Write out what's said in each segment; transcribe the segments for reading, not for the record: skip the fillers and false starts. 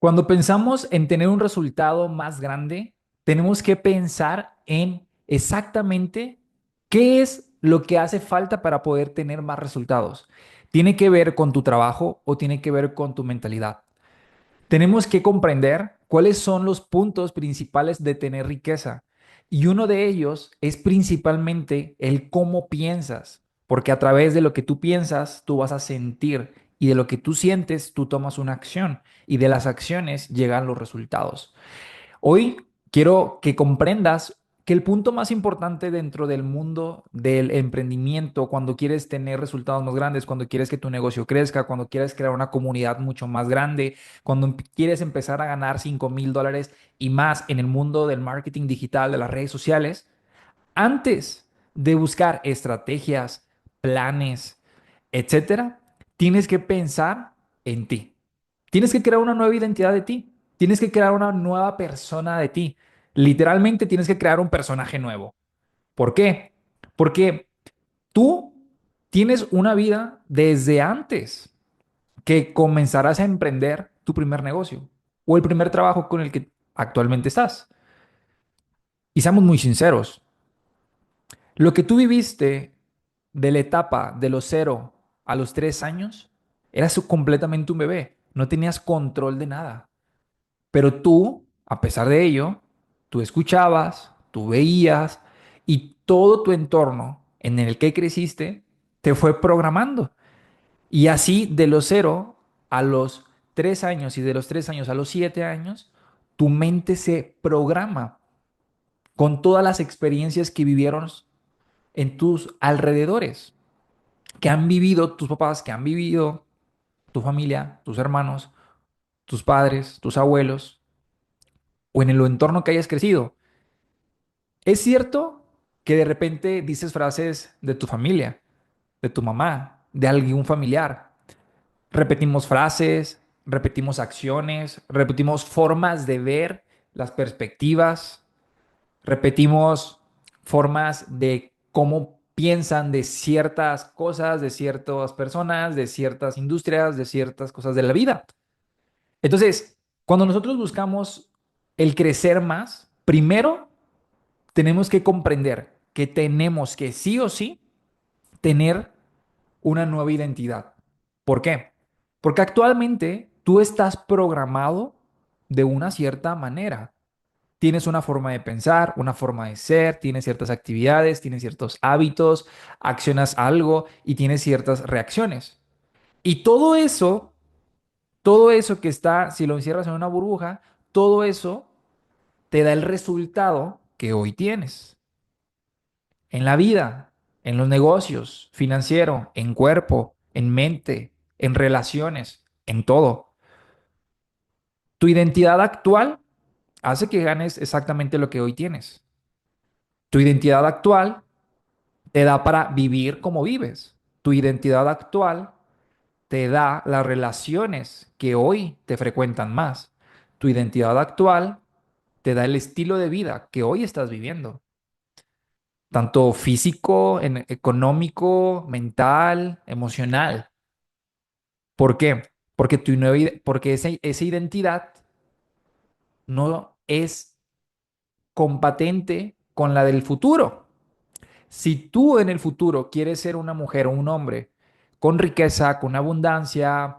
Cuando pensamos en tener un resultado más grande, tenemos que pensar en exactamente qué es lo que hace falta para poder tener más resultados. ¿Tiene que ver con tu trabajo o tiene que ver con tu mentalidad? Tenemos que comprender cuáles son los puntos principales de tener riqueza. Y uno de ellos es principalmente el cómo piensas, porque a través de lo que tú piensas, tú vas a sentir y de lo que tú sientes, tú tomas una acción y de las acciones llegan los resultados. Hoy quiero que comprendas que el punto más importante dentro del mundo del emprendimiento, cuando quieres tener resultados más grandes, cuando quieres que tu negocio crezca, cuando quieres crear una comunidad mucho más grande, cuando quieres empezar a ganar $5,000 y más en el mundo del marketing digital, de las redes sociales, antes de buscar estrategias, planes, etcétera, tienes que pensar en ti. Tienes que crear una nueva identidad de ti. Tienes que crear una nueva persona de ti. Literalmente tienes que crear un personaje nuevo. ¿Por qué? Porque tú tienes una vida desde antes que comenzarás a emprender tu primer negocio o el primer trabajo con el que actualmente estás. Y seamos muy sinceros, lo que tú viviste de la etapa de los 0 a los 3 años, eras completamente un bebé, no tenías control de nada. Pero tú, a pesar de ello, tú escuchabas, tú veías y todo tu entorno en el que creciste te fue programando. Y así de los 0 a los 3 años y de los 3 años a los 7 años, tu mente se programa con todas las experiencias que vivieron en tus alrededores, que han vivido tus papás, que han vivido tu familia, tus hermanos, tus padres, tus abuelos, o en el entorno que hayas crecido. Es cierto que de repente dices frases de tu familia, de tu mamá, de algún familiar. Repetimos frases, repetimos acciones, repetimos formas de ver las perspectivas, repetimos formas de cómo piensan de ciertas cosas, de ciertas personas, de ciertas industrias, de ciertas cosas de la vida. Entonces, cuando nosotros buscamos el crecer más, primero tenemos que comprender que tenemos que sí o sí tener una nueva identidad. ¿Por qué? Porque actualmente tú estás programado de una cierta manera. Tienes una forma de pensar, una forma de ser, tienes ciertas actividades, tienes ciertos hábitos, accionas algo y tienes ciertas reacciones. Y todo eso que está, si lo encierras en una burbuja, todo eso te da el resultado que hoy tienes. En la vida, en los negocios, financiero, en cuerpo, en mente, en relaciones, en todo. Tu identidad actual hace que ganes exactamente lo que hoy tienes. Tu identidad actual te da para vivir como vives. Tu identidad actual te da las relaciones que hoy te frecuentan más. Tu identidad actual te da el estilo de vida que hoy estás viviendo, tanto físico, económico, mental, emocional. ¿Por qué? Porque porque esa identidad no es compatente con la del futuro. Si tú en el futuro quieres ser una mujer o un hombre con riqueza, con abundancia,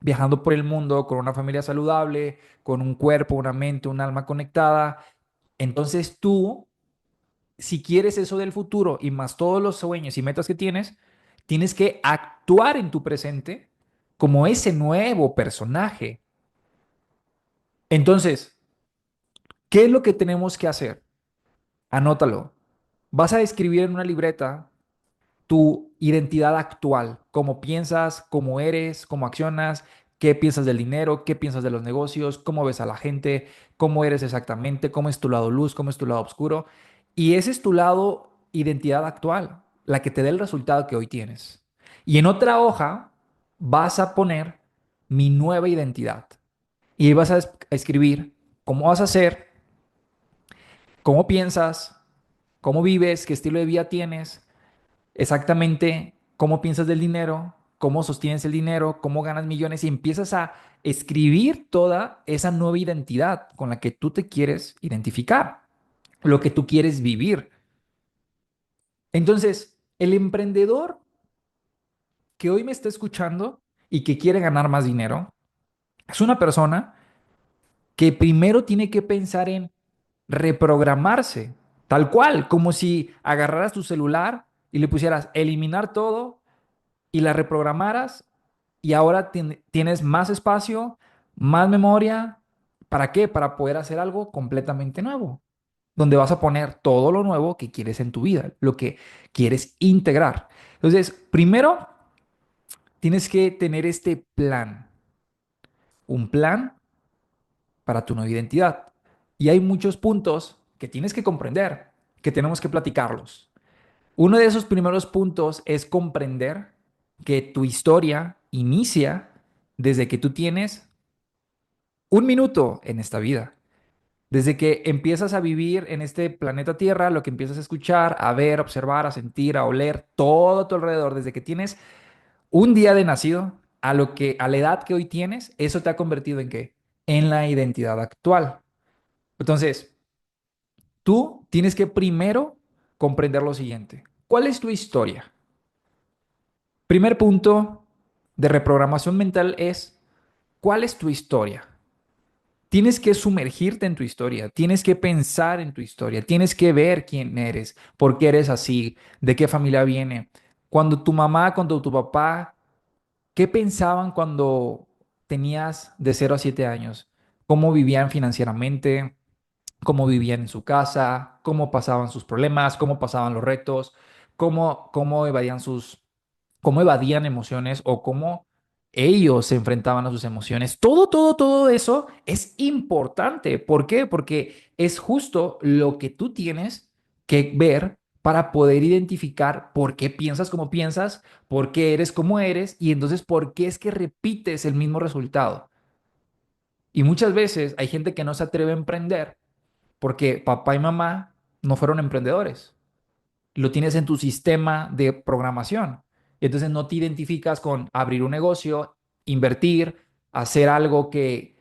viajando por el mundo, con una familia saludable, con un cuerpo, una mente, un alma conectada, entonces tú, si quieres eso del futuro y más todos los sueños y metas que tienes, tienes que actuar en tu presente como ese nuevo personaje. Entonces, ¿qué es lo que tenemos que hacer? Anótalo. Vas a escribir en una libreta tu identidad actual, cómo piensas, cómo eres, cómo accionas, qué piensas del dinero, qué piensas de los negocios, cómo ves a la gente, cómo eres exactamente, cómo es tu lado luz, cómo es tu lado oscuro. Y ese es tu lado identidad actual, la que te dé el resultado que hoy tienes. Y en otra hoja vas a poner mi nueva identidad. Y ahí vas a escribir cómo vas a ser, cómo piensas, cómo vives, qué estilo de vida tienes, exactamente cómo piensas del dinero, cómo sostienes el dinero, cómo ganas millones y empiezas a escribir toda esa nueva identidad con la que tú te quieres identificar, lo que tú quieres vivir. Entonces, el emprendedor que hoy me está escuchando y que quiere ganar más dinero es una persona que primero tiene que pensar en reprogramarse, tal cual, como si agarraras tu celular y le pusieras eliminar todo y la reprogramaras y ahora tienes más espacio, más memoria. ¿Para qué? Para poder hacer algo completamente nuevo, donde vas a poner todo lo nuevo que quieres en tu vida, lo que quieres integrar. Entonces, primero tienes que tener este plan, un plan para tu nueva identidad. Y hay muchos puntos que tienes que comprender, que tenemos que platicarlos. Uno de esos primeros puntos es comprender que tu historia inicia desde que tú tienes un minuto en esta vida. Desde que empiezas a vivir en este planeta Tierra, lo que empiezas a escuchar, a ver, a observar, a sentir, a oler, todo a tu alrededor, desde que tienes un día de nacido a la edad que hoy tienes, eso te ha convertido en qué? En la identidad actual. Entonces, tú tienes que primero comprender lo siguiente. ¿Cuál es tu historia? Primer punto de reprogramación mental es, ¿cuál es tu historia? Tienes que sumergirte en tu historia, tienes que pensar en tu historia, tienes que ver quién eres, por qué eres así, de qué familia viene. Cuando tu mamá, cuando tu papá, ¿qué pensaban cuando tenías de 0 a 7 años? ¿Cómo vivían financieramente? ¿Cómo vivían en su casa? ¿Cómo pasaban sus problemas? ¿Cómo pasaban los retos? ¿Cómo evadían cómo evadían emociones o cómo ellos se enfrentaban a sus emociones? Todo eso es importante. ¿Por qué? Porque es justo lo que tú tienes que ver para poder identificar por qué piensas como piensas, por qué eres como eres y entonces por qué es que repites el mismo resultado. Y muchas veces hay gente que no se atreve a emprender porque papá y mamá no fueron emprendedores. Lo tienes en tu sistema de programación. Entonces no te identificas con abrir un negocio, invertir, hacer algo que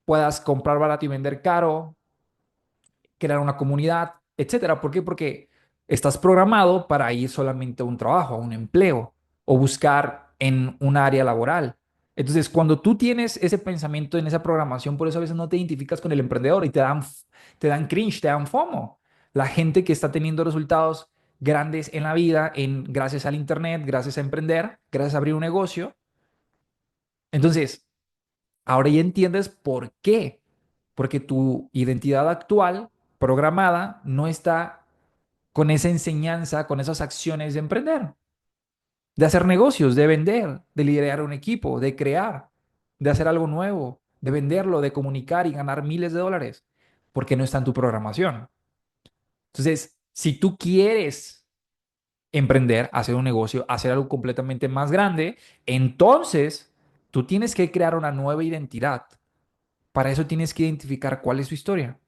puedas comprar barato y vender caro, crear una comunidad, etcétera. ¿Por qué? Porque estás programado para ir solamente a un trabajo, a un empleo o buscar en un área laboral. Entonces, cuando tú tienes ese pensamiento en esa programación, por eso a veces no te identificas con el emprendedor y te dan cringe, te dan FOMO. La gente que está teniendo resultados grandes en la vida, gracias al Internet, gracias a emprender, gracias a abrir un negocio. Entonces, ahora ya entiendes por qué. Porque tu identidad actual, programada, no está con esa enseñanza, con esas acciones de emprender, de hacer negocios, de vender, de liderar un equipo, de crear, de hacer algo nuevo, de venderlo, de comunicar y ganar miles de dólares, porque no está en tu programación. Entonces, si tú quieres emprender, hacer un negocio, hacer algo completamente más grande, entonces tú tienes que crear una nueva identidad. Para eso tienes que identificar cuál es tu historia.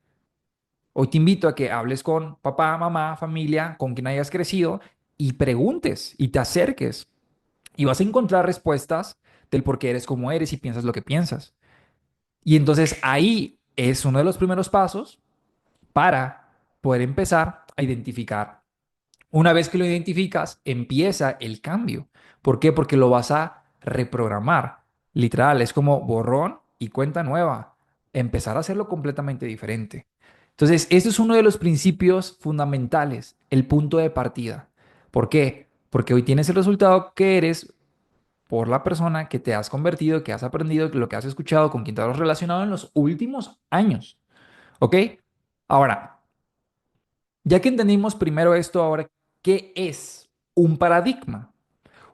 Hoy te invito a que hables con papá, mamá, familia, con quien hayas crecido y preguntes y te acerques y vas a encontrar respuestas del por qué eres como eres y piensas lo que piensas. Y entonces ahí es uno de los primeros pasos para poder empezar a identificar. Una vez que lo identificas, empieza el cambio. ¿Por qué? Porque lo vas a reprogramar. Literal, es como borrón y cuenta nueva. Empezar a hacerlo completamente diferente. Entonces, este es uno de los principios fundamentales, el punto de partida. ¿Por qué? Porque hoy tienes el resultado que eres por la persona que te has convertido, que has aprendido, lo que has escuchado, con quien te has relacionado en los últimos años. ¿Ok? Ahora, ya que entendimos primero esto, ahora, ¿qué es un paradigma?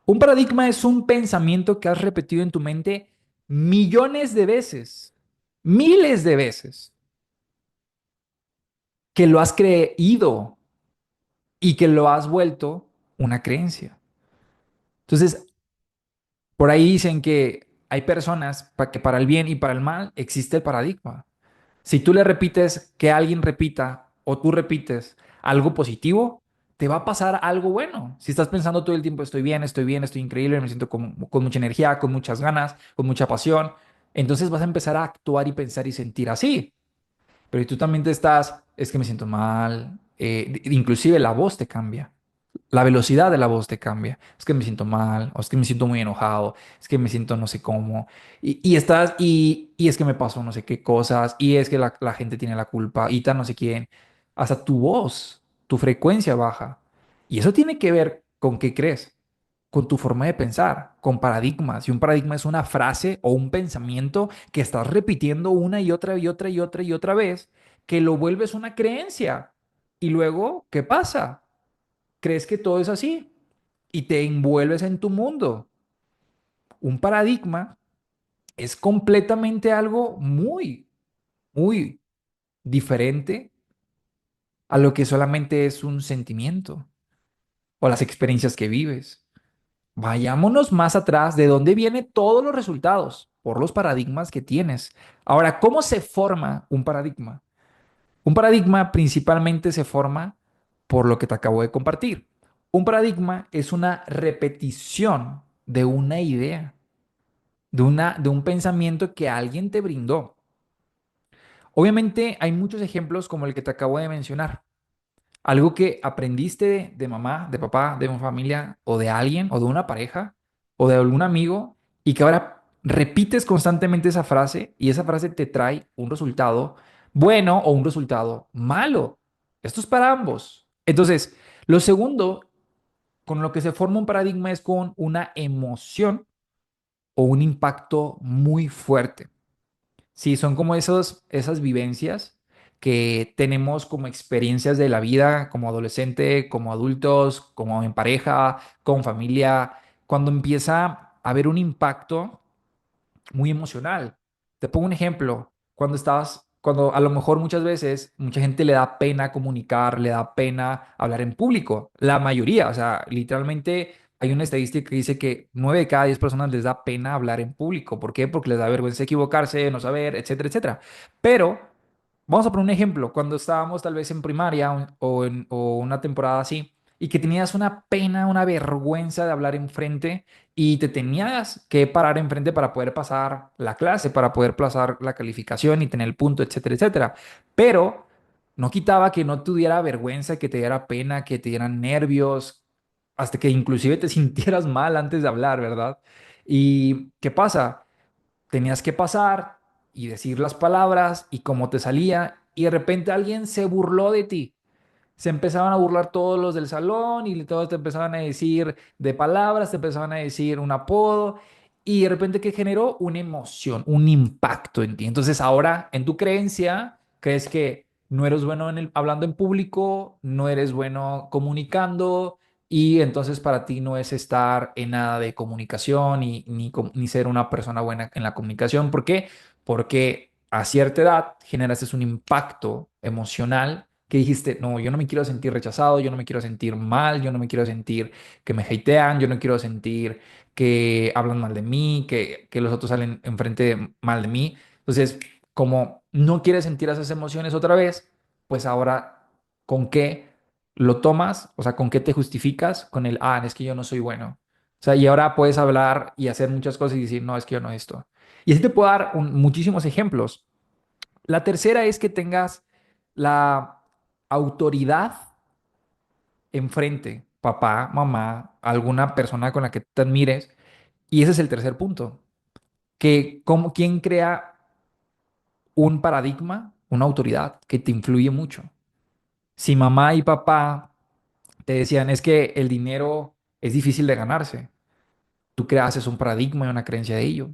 Un paradigma es un pensamiento que has repetido en tu mente millones de veces, miles de veces, que lo has creído y que lo has vuelto una creencia. Entonces, por ahí dicen que hay personas para que para el bien y para el mal existe el paradigma. Si tú le repites que alguien repita o tú repites algo positivo, te va a pasar algo bueno. Si estás pensando todo el tiempo, estoy bien, estoy increíble, me siento con mucha energía, con muchas ganas, con mucha pasión, entonces vas a empezar a actuar y pensar y sentir así. Pero si tú también te estás, es que me siento mal, inclusive la voz te cambia. La velocidad de la voz te cambia. Es que me siento mal, o es que me siento muy enojado, es que me siento no sé cómo. Y es que me pasó no sé qué cosas, y es que la gente tiene la culpa, y tal no sé quién. Hasta tu voz, tu frecuencia baja. Y eso tiene que ver con qué crees, con tu forma de pensar, con paradigmas. Y un paradigma es una frase o un pensamiento que estás repitiendo una y otra y otra y otra y otra vez, que lo vuelves una creencia. Y luego, ¿qué pasa? Crees que todo es así y te envuelves en tu mundo. Un paradigma es completamente algo muy diferente a lo que solamente es un sentimiento o las experiencias que vives. Vayámonos más atrás de dónde vienen todos los resultados por los paradigmas que tienes. Ahora, ¿cómo se forma un paradigma? Un paradigma principalmente se forma por lo que te acabo de compartir. Un paradigma es una repetición de una idea, de un pensamiento que alguien te brindó. Obviamente hay muchos ejemplos como el que te acabo de mencionar. Algo que aprendiste de mamá, de papá, de una familia o de alguien o de una pareja o de algún amigo y que ahora repites constantemente esa frase y esa frase te trae un resultado bueno o un resultado malo. Esto es para ambos. Entonces, lo segundo con lo que se forma un paradigma es con una emoción o un impacto muy fuerte. Sí, son como esas vivencias que tenemos como experiencias de la vida, como adolescente, como adultos, como en pareja, con familia, cuando empieza a haber un impacto muy emocional. Te pongo un ejemplo. Cuando a lo mejor muchas veces mucha gente le da pena comunicar, le da pena hablar en público. La mayoría, o sea, literalmente hay una estadística que dice que 9 de cada 10 personas les da pena hablar en público. ¿Por qué? Porque les da vergüenza equivocarse, no saber, etcétera, etcétera. Pero vamos a poner un ejemplo. Cuando estábamos tal vez en primaria o una temporada así, y que tenías una pena, una vergüenza de hablar enfrente y te tenías que parar enfrente para poder pasar la clase, para poder pasar la calificación y tener el punto, etcétera, etcétera. Pero no quitaba que no tuviera vergüenza, que te diera pena, que te dieran nervios, hasta que inclusive te sintieras mal antes de hablar, ¿verdad? ¿Y qué pasa? Tenías que pasar y decir las palabras y cómo te salía y de repente alguien se burló de ti. Se empezaban a burlar todos los del salón y todos te empezaban a decir de palabras, te empezaban a decir un apodo y de repente que generó una emoción, un impacto en ti. Entonces ahora en tu creencia crees que no eres bueno hablando en público, no eres bueno comunicando y entonces para ti no es estar en nada de comunicación ni ser una persona buena en la comunicación. ¿Por qué? Porque a cierta edad generaste un impacto emocional que dijiste, no, yo no me quiero sentir rechazado, yo no me quiero sentir mal, yo no me quiero sentir que me hatean, yo no quiero sentir que hablan mal de mí, que los otros salen enfrente mal de mí. Entonces, como no quieres sentir esas emociones otra vez, pues ahora, ¿con qué lo tomas? O sea, ¿con qué te justificas? Con el, es que yo no soy bueno. O sea, y ahora puedes hablar y hacer muchas cosas y decir, no, es que yo no esto. Y así te puedo dar muchísimos ejemplos. La tercera es que tengas la autoridad enfrente, papá, mamá, alguna persona con la que te admires. Y ese es el tercer punto, que como, ¿quién crea un paradigma, una autoridad que te influye mucho? Si mamá y papá te decían, es que el dinero es difícil de ganarse, tú creases un paradigma y una creencia de ello.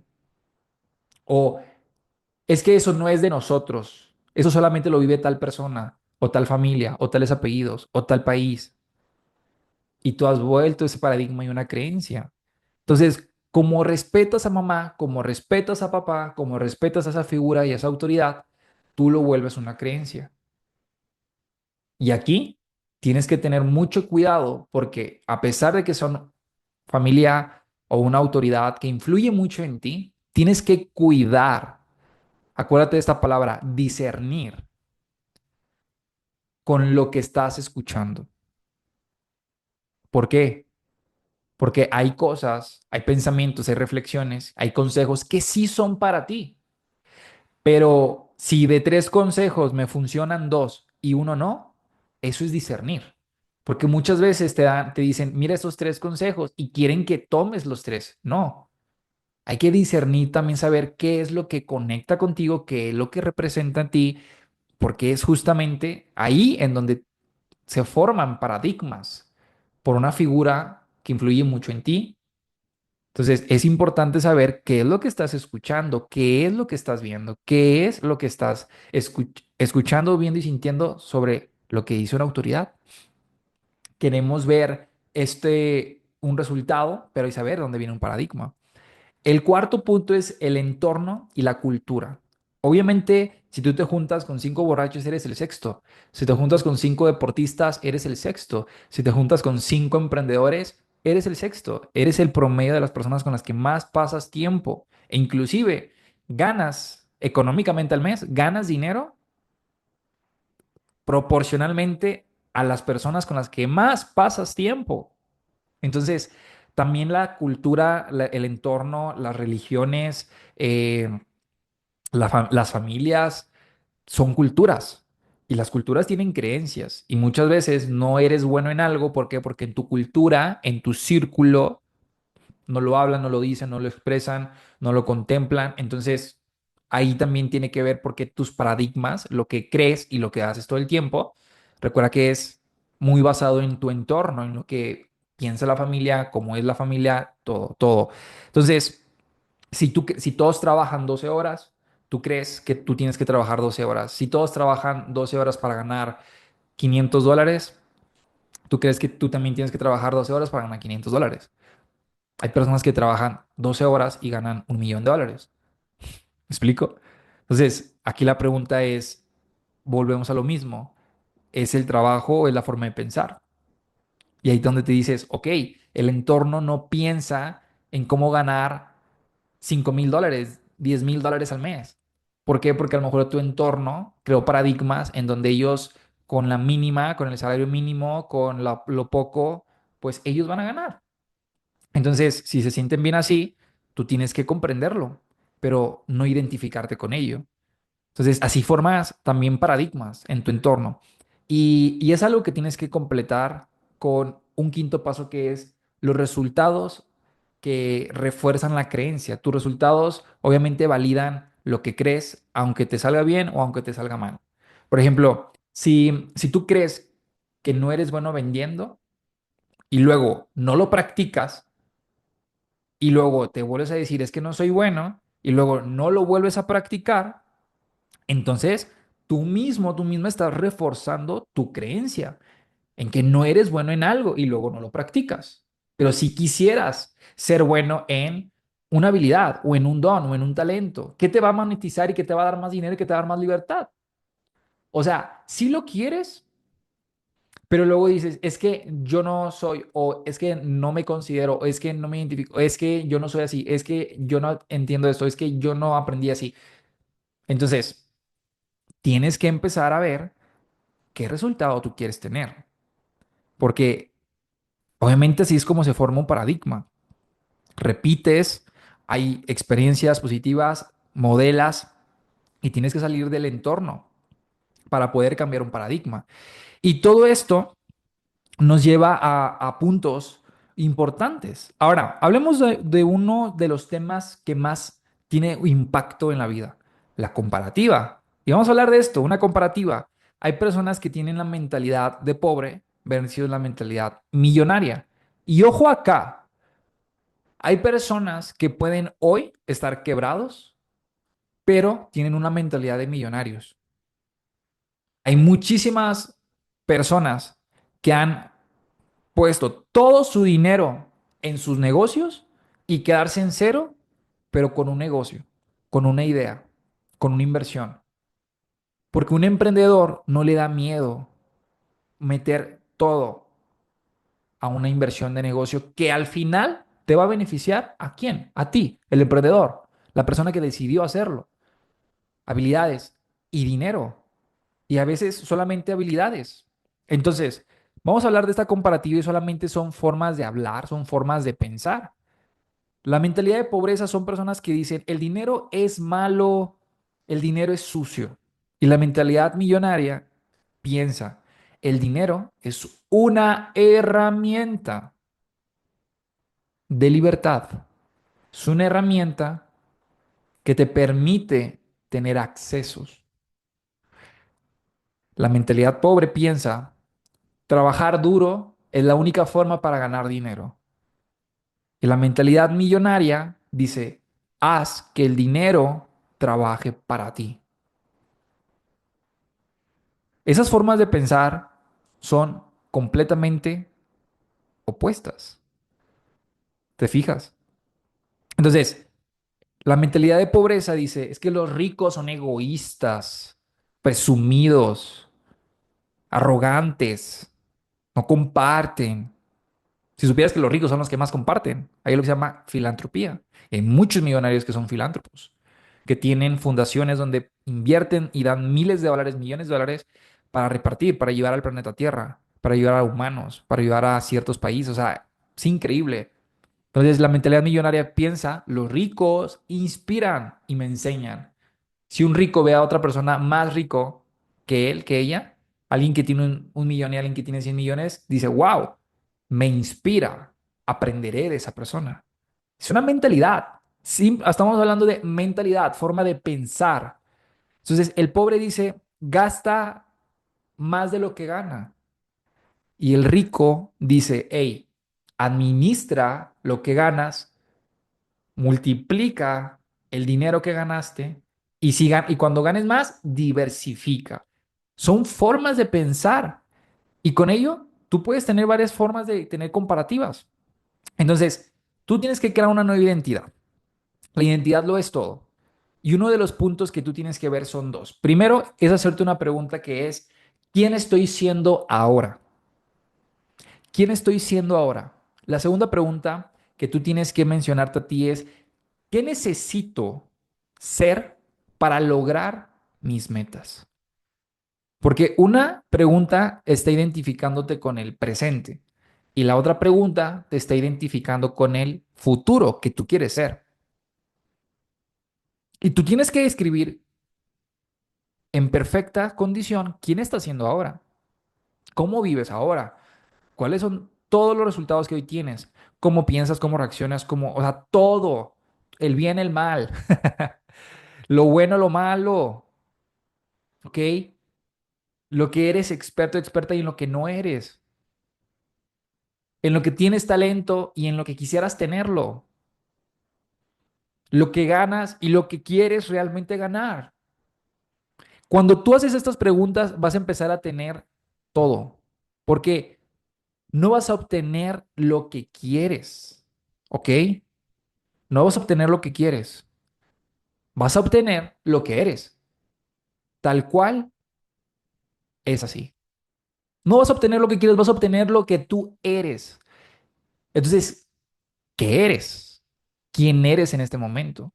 O es que eso no es de nosotros, eso solamente lo vive tal persona, o tal familia, o tales apellidos, o tal país. Y tú has vuelto ese paradigma y una creencia. Entonces, como respetas a mamá, como respetas a papá, como respetas a esa figura y a esa autoridad, tú lo vuelves una creencia. Y aquí tienes que tener mucho cuidado porque a pesar de que son familia o una autoridad que influye mucho en ti, tienes que cuidar, acuérdate de esta palabra, discernir con lo que estás escuchando. ¿Por qué? Porque hay cosas, hay pensamientos, hay reflexiones, hay consejos que sí son para ti. Pero si de tres consejos me funcionan dos y uno no, eso es discernir. Porque muchas veces te dicen, mira esos tres consejos y quieren que tomes los tres. No, hay que discernir también, saber qué es lo que conecta contigo, qué es lo que representa a ti, porque es justamente ahí en donde se forman paradigmas por una figura que influye mucho en ti. Entonces, es importante saber qué es lo que estás escuchando, qué es lo que estás viendo, qué es lo que estás escuchando, viendo y sintiendo sobre lo que dice una autoridad. Queremos ver un resultado, pero hay saber dónde viene un paradigma. El cuarto punto es el entorno y la cultura. Obviamente, si tú te juntas con cinco borrachos, eres el sexto. Si te juntas con cinco deportistas, eres el sexto. Si te juntas con cinco emprendedores, eres el sexto. Eres el promedio de las personas con las que más pasas tiempo. E inclusive, ganas económicamente al mes, ganas dinero proporcionalmente a las personas con las que más pasas tiempo. Entonces, también la cultura, el entorno, las religiones, las familias son culturas y las culturas tienen creencias y muchas veces no eres bueno en algo. ¿Por qué? Porque en tu cultura, en tu círculo, no lo hablan, no lo dicen, no lo expresan, no lo contemplan. Entonces, ahí también tiene que ver porque tus paradigmas, lo que crees y lo que haces todo el tiempo, recuerda que es muy basado en tu entorno, en lo que piensa la familia, cómo es la familia, todo, todo. Entonces, si todos trabajan 12 horas, tú crees que tú tienes que trabajar 12 horas. Si todos trabajan 12 horas para ganar $500, tú crees que tú también tienes que trabajar 12 horas para ganar $500. Hay personas que trabajan 12 horas y ganan $1.000.000. ¿Me explico? Entonces, aquí la pregunta es, volvemos a lo mismo. ¿Es el trabajo o es la forma de pensar? Y ahí es donde te dices, ok, el entorno no piensa en cómo ganar $5.000, $10.000 al mes. ¿Por qué? Porque a lo mejor tu entorno creó paradigmas en donde ellos con la mínima, con el salario mínimo, con lo poco, pues ellos van a ganar. Entonces, si se sienten bien así, tú tienes que comprenderlo, pero no identificarte con ello. Entonces, así formas también paradigmas en tu entorno. Y es algo que tienes que completar con un quinto paso que es los resultados que refuerzan la creencia. Tus resultados obviamente validan lo que crees, aunque te salga bien o aunque te salga mal. Por ejemplo, si tú crees que no eres bueno vendiendo y luego no lo practicas, y luego te vuelves a decir es que no soy bueno y luego no lo vuelves a practicar, entonces tú misma estás reforzando tu creencia en que no eres bueno en algo y luego no lo practicas. Pero si quisieras ser bueno en una habilidad o en un don o en un talento, ¿qué te va a monetizar y qué te va a dar más dinero y qué te va a dar más libertad? O sea, si lo quieres, pero luego dices, es que yo no soy, o es que no me considero, o es que no me identifico, o es que yo no soy así, es que yo no entiendo esto, es que yo no aprendí así. Entonces, tienes que empezar a ver qué resultado tú quieres tener, porque obviamente así es como se forma un paradigma. Repites, hay experiencias positivas, modelas, y tienes que salir del entorno para poder cambiar un paradigma. Y todo esto nos lleva a puntos importantes. Ahora, hablemos de uno de los temas que más tiene impacto en la vida, la comparativa. Y vamos a hablar de esto, una comparativa. Hay personas que tienen la mentalidad de pobre versus la mentalidad millonaria. Y ojo acá, hay personas que pueden hoy estar quebrados, pero tienen una mentalidad de millonarios. Hay muchísimas personas que han puesto todo su dinero en sus negocios y quedarse en cero, pero con un negocio, con una idea, con una inversión. Porque un emprendedor no le da miedo meter todo a una inversión de negocio que al final te va a beneficiar ¿a quién? A ti, el emprendedor, la persona que decidió hacerlo. Habilidades y dinero. Y a veces solamente habilidades. Entonces, Vamos a hablar de esta comparativa y solamente son formas de hablar, son formas de pensar. La mentalidad de pobreza son personas que dicen, el dinero es malo, el dinero es sucio. Y la mentalidad millonaria piensa, el dinero es una herramienta de libertad. Es una herramienta que te permite tener accesos. La mentalidad pobre piensa, trabajar duro es la única forma para ganar dinero. Y la mentalidad millonaria dice, haz que el dinero trabaje para ti. Esas formas de pensar son completamente opuestas. ¿Te fijas? Entonces, la mentalidad de pobreza dice, es que los ricos son egoístas, presumidos, arrogantes, no comparten. Si supieras que los ricos son los que más comparten, hay lo que se llama filantropía. Hay muchos millonarios que son filántropos, que tienen fundaciones donde invierten y dan miles de dólares, millones de dólares para repartir, para ayudar al planeta Tierra, para ayudar a humanos, para ayudar a ciertos países. O sea, es increíble. Entonces, la mentalidad millonaria piensa, los ricos inspiran y me enseñan. Si un rico ve a otra persona más rico que él, que ella, alguien que tiene un millón y alguien que tiene 100 millones, dice, wow, me inspira, aprenderé de esa persona. Es una mentalidad. Sí, estamos hablando de mentalidad, forma de pensar. Entonces, el pobre dice, gasta más de lo que gana. Y el rico dice, hey, administra lo que ganas, multiplica el dinero que ganaste y, y cuando ganes más, diversifica. Son formas de pensar y con ello tú puedes tener varias formas de tener comparativas. Entonces, tú tienes que crear una nueva identidad. La identidad lo es todo. Y uno de los puntos que tú tienes que ver son dos. Primero es hacerte una pregunta que es, ¿quién estoy siendo ahora? ¿Quién estoy siendo ahora? La segunda pregunta que tú tienes que mencionarte a ti es, ¿qué necesito ser para lograr mis metas? Porque una pregunta está identificándote con el presente y la otra pregunta te está identificando con el futuro que tú quieres ser. Y tú tienes que describir en perfecta condición quién estás siendo ahora, cómo vives ahora, cuáles son todos los resultados que hoy tienes, cómo piensas, cómo reaccionas, cómo, o sea, todo, el bien, el mal, lo bueno, lo malo, ¿ok? Lo que eres experto, experta y en lo que no eres, en lo que tienes talento y en lo que quisieras tenerlo, lo que ganas y lo que quieres realmente ganar. Cuando tú haces estas preguntas, vas a empezar a tener todo, porque no vas a obtener lo que quieres, ¿ok? No vas a obtener lo que quieres, vas a obtener lo que eres, tal cual es así. No vas a obtener lo que quieres, vas a obtener lo que tú eres. Entonces, ¿qué eres? ¿Quién eres en este momento?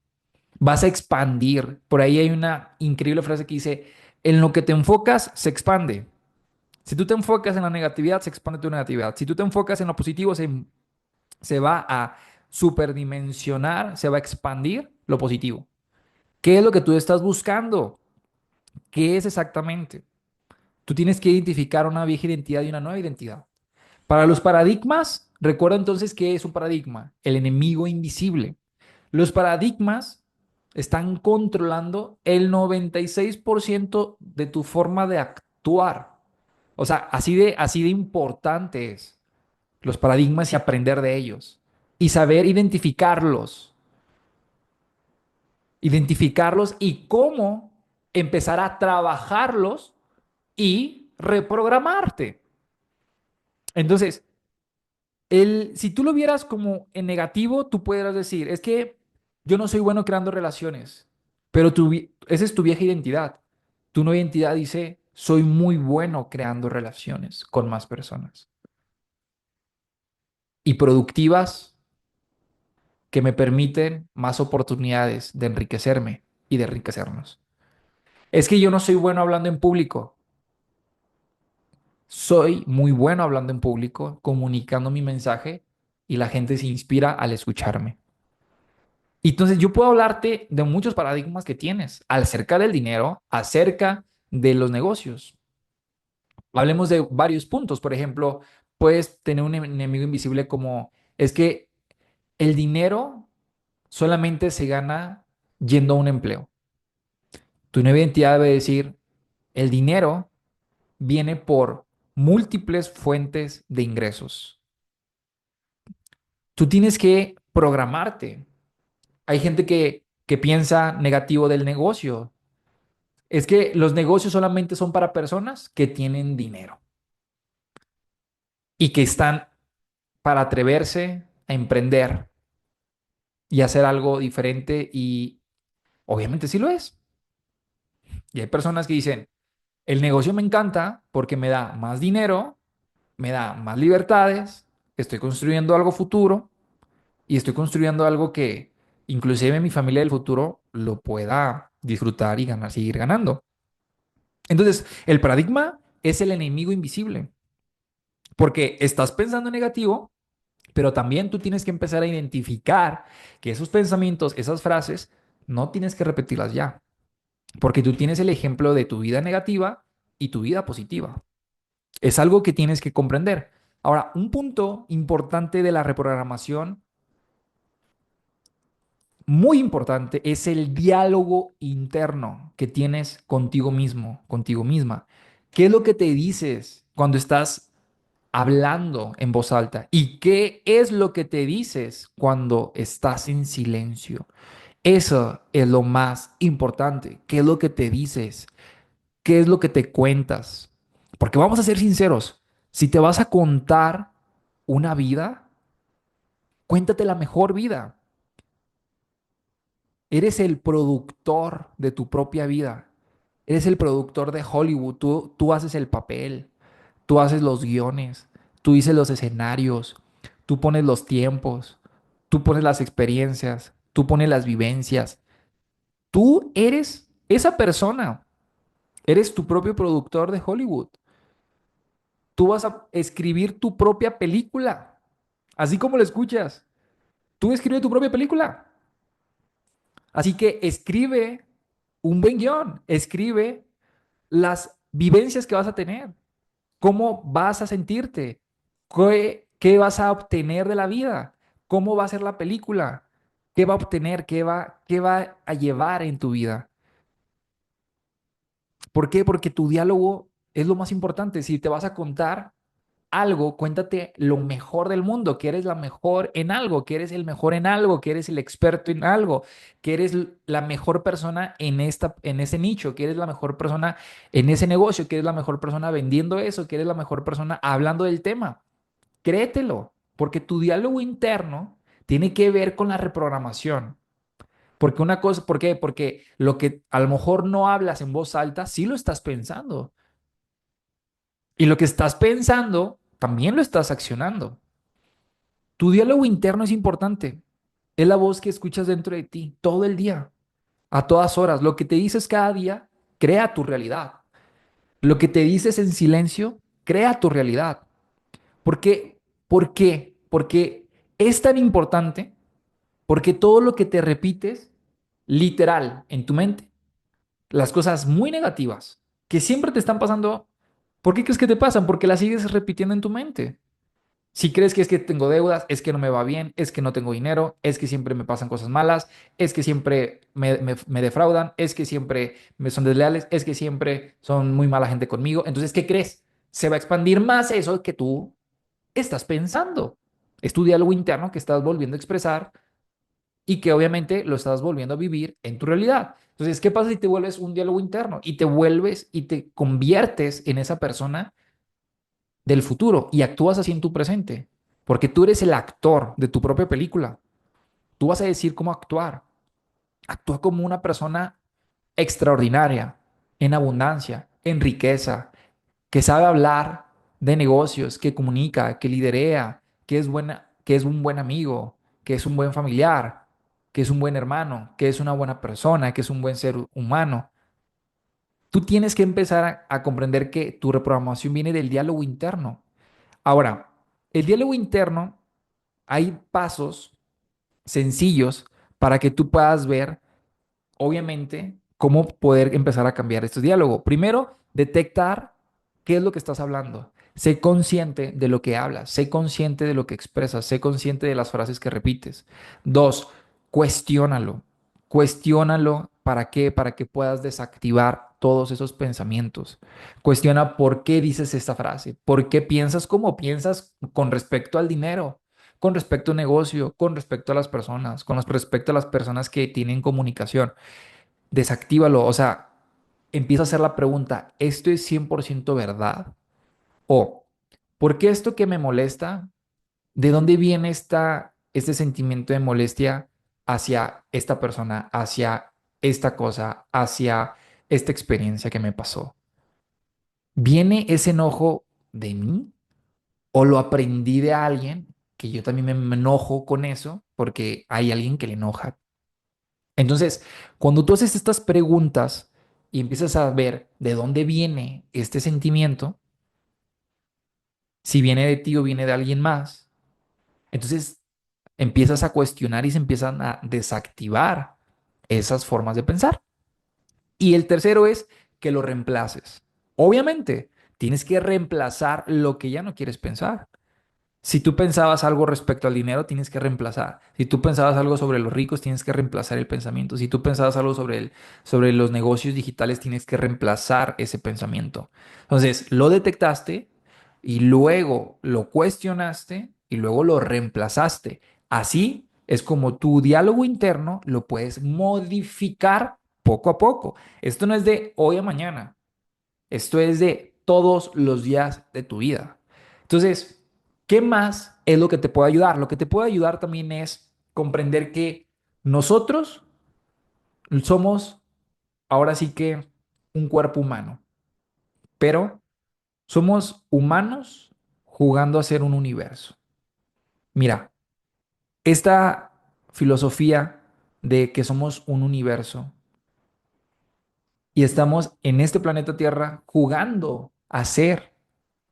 Vas a expandir. Por ahí hay una increíble frase que dice, en lo que te enfocas, se expande. Si tú te enfocas en la negatividad, se expande tu negatividad. Si tú te enfocas en lo positivo, se va a superdimensionar, se va a expandir lo positivo. ¿Qué es lo que tú estás buscando? ¿Qué es exactamente? Tú tienes que identificar una vieja identidad y una nueva identidad. Para los paradigmas, recuerda entonces qué es un paradigma, el enemigo invisible. Los paradigmas están controlando el 96% de tu forma de actuar. O sea, así de importante es los paradigmas y aprender de ellos y saber identificarlos y cómo empezar a trabajarlos y reprogramarte. Entonces, si tú lo vieras como en negativo, tú pudieras decir, es que yo no soy bueno creando relaciones, pero esa es tu vieja identidad. Tu nueva identidad dice, soy muy bueno creando relaciones con más personas y productivas que me permiten más oportunidades de enriquecerme y de enriquecernos. Es que yo no soy bueno hablando en público. Soy muy bueno hablando en público, comunicando mi mensaje y la gente se inspira al escucharme. Y entonces yo puedo hablarte de muchos paradigmas que tienes acerca del dinero, acerca de los negocios. Hablemos de varios puntos. Por ejemplo, puedes tener un enemigo invisible como es que el dinero solamente se gana yendo a un empleo. Tu nueva identidad debe decir, el dinero viene por múltiples fuentes de ingresos. Tú tienes que programarte. Hay gente que piensa negativo del negocio. Es que los negocios solamente son para personas que tienen dinero y que están para atreverse a emprender y hacer algo diferente y obviamente sí lo es. Y hay personas que dicen, el negocio me encanta porque me da más dinero, me da más libertades, estoy construyendo algo futuro y estoy construyendo algo que inclusive mi familia del futuro lo pueda disfrutar y ganar, seguir ganando. Entonces, el paradigma es el enemigo invisible porque estás pensando negativo, pero también tú tienes que empezar a identificar que esos pensamientos, esas frases, no tienes que repetirlas ya, porque tú tienes el ejemplo de tu vida negativa y tu vida positiva. Es algo que tienes que comprender. Ahora, un punto importante de la reprogramación, muy importante, es el diálogo interno que tienes contigo mismo, contigo misma. ¿Qué es lo que te dices cuando estás hablando en voz alta? ¿Y qué es lo que te dices cuando estás en silencio? Eso es lo más importante. ¿Qué es lo que te dices? ¿Qué es lo que te cuentas? Porque vamos a ser sinceros, si te vas a contar una vida, cuéntate la mejor vida. Eres el productor de tu propia vida. Eres el productor de Hollywood. Tú haces el papel, tú haces los guiones, tú dices los escenarios, tú pones los tiempos, tú pones las experiencias, tú pones las vivencias. Tú eres esa persona. Eres tu propio productor de Hollywood. Tú vas a escribir tu propia película, así como lo escuchas. Tú escribes tu propia película. Así que escribe un buen guión, escribe las vivencias que vas a tener, cómo vas a sentirte, qué vas a obtener de la vida, cómo va a ser la película, qué va a obtener, qué va a llevar en tu vida. ¿Por qué? Porque tu diálogo es lo más importante. Si te vas a contar algo, cuéntate lo mejor del mundo, que eres la mejor en algo, que eres el mejor en algo, que eres el experto en algo, que eres la mejor persona en ese nicho, que eres la mejor persona en ese negocio, que eres la mejor persona vendiendo eso, que eres la mejor persona hablando del tema. Créetelo, porque tu diálogo interno tiene que ver con la reprogramación. Porque una cosa, ¿por qué? Porque lo que a lo mejor no hablas en voz alta, sí lo estás pensando. Y lo que estás pensando, también lo estás accionando. Tu diálogo interno es importante. Es la voz que escuchas dentro de ti todo el día, a todas horas. Lo que te dices cada día crea tu realidad. Lo que te dices en silencio crea tu realidad. ¿Por qué? ¿Por qué? Porque es tan importante, porque todo lo que te repites, literal, en tu mente, las cosas muy negativas que siempre te están pasando, ¿por qué crees que te pasan? Porque las sigues repitiendo en tu mente. Si crees que es que tengo deudas, es que no me va bien, es que no tengo dinero, es que siempre me pasan cosas malas, es que siempre me defraudan, es que siempre me son desleales, es que siempre son muy mala gente conmigo. Entonces, ¿qué crees? Se va a expandir más eso que tú estás pensando. Es tu diálogo interno que estás volviendo a expresar y que obviamente lo estás volviendo a vivir en tu realidad. Entonces, ¿qué pasa si te vuelves un diálogo interno y te vuelves y te conviertes en esa persona del futuro y actúas así en tu presente? Porque tú eres el actor de tu propia película. Tú vas a decir cómo actuar. Actúa como una persona extraordinaria, en abundancia, en riqueza, que sabe hablar de negocios, que comunica, que liderea, que es buena, que es un buen amigo, que es un buen familiar, que es un buen hermano, que es una buena persona, que es un buen ser humano. Tú tienes que empezar a comprender que tu reprogramación viene del diálogo interno. Ahora, el diálogo interno, hay pasos sencillos para que tú puedas ver, obviamente, cómo poder empezar a cambiar este diálogo. Primero, detectar qué es lo que estás hablando. Sé consciente de lo que hablas, sé consciente de lo que expresas, sé consciente de las frases que repites. Dos, cuestiónalo. Cuestiónalo. ¿Para qué? Para que puedas desactivar todos esos pensamientos. Cuestiona por qué dices esta frase, por qué piensas como piensas con respecto al dinero, con respecto al negocio, con respecto a las personas, con respecto a las personas que tienen comunicación. Desactívalo, o sea, empieza a hacer la pregunta, ¿esto es 100% verdad? O, ¿por qué esto que me molesta? ¿De dónde viene este sentimiento de molestia hacia esta persona, hacia esta cosa, hacia esta experiencia que me pasó? ¿Viene ese enojo de mí o lo aprendí de alguien que yo también me enojo con eso porque hay alguien que le enoja? Entonces, cuando tú haces estas preguntas y empiezas a ver de dónde viene este sentimiento, si viene de ti o viene de alguien más, entonces empiezas a cuestionar y se empiezan a desactivar esas formas de pensar. Y el tercero es que lo reemplaces. Obviamente, tienes que reemplazar lo que ya no quieres pensar. Si tú pensabas algo respecto al dinero, tienes que reemplazar. Si tú pensabas algo sobre los ricos, tienes que reemplazar el pensamiento. Si tú pensabas algo sobre los negocios digitales, tienes que reemplazar ese pensamiento. Entonces, lo detectaste y luego lo cuestionaste y luego lo reemplazaste. Así es como tu diálogo interno lo puedes modificar poco a poco. Esto no es de hoy a mañana. Esto es de todos los días de tu vida. Entonces, ¿qué más es lo que te puede ayudar? Lo que te puede ayudar también es comprender que nosotros somos ahora sí que un cuerpo humano, pero somos humanos jugando a ser un universo. Mira, esta filosofía de que somos un universo y estamos en este planeta Tierra jugando a ser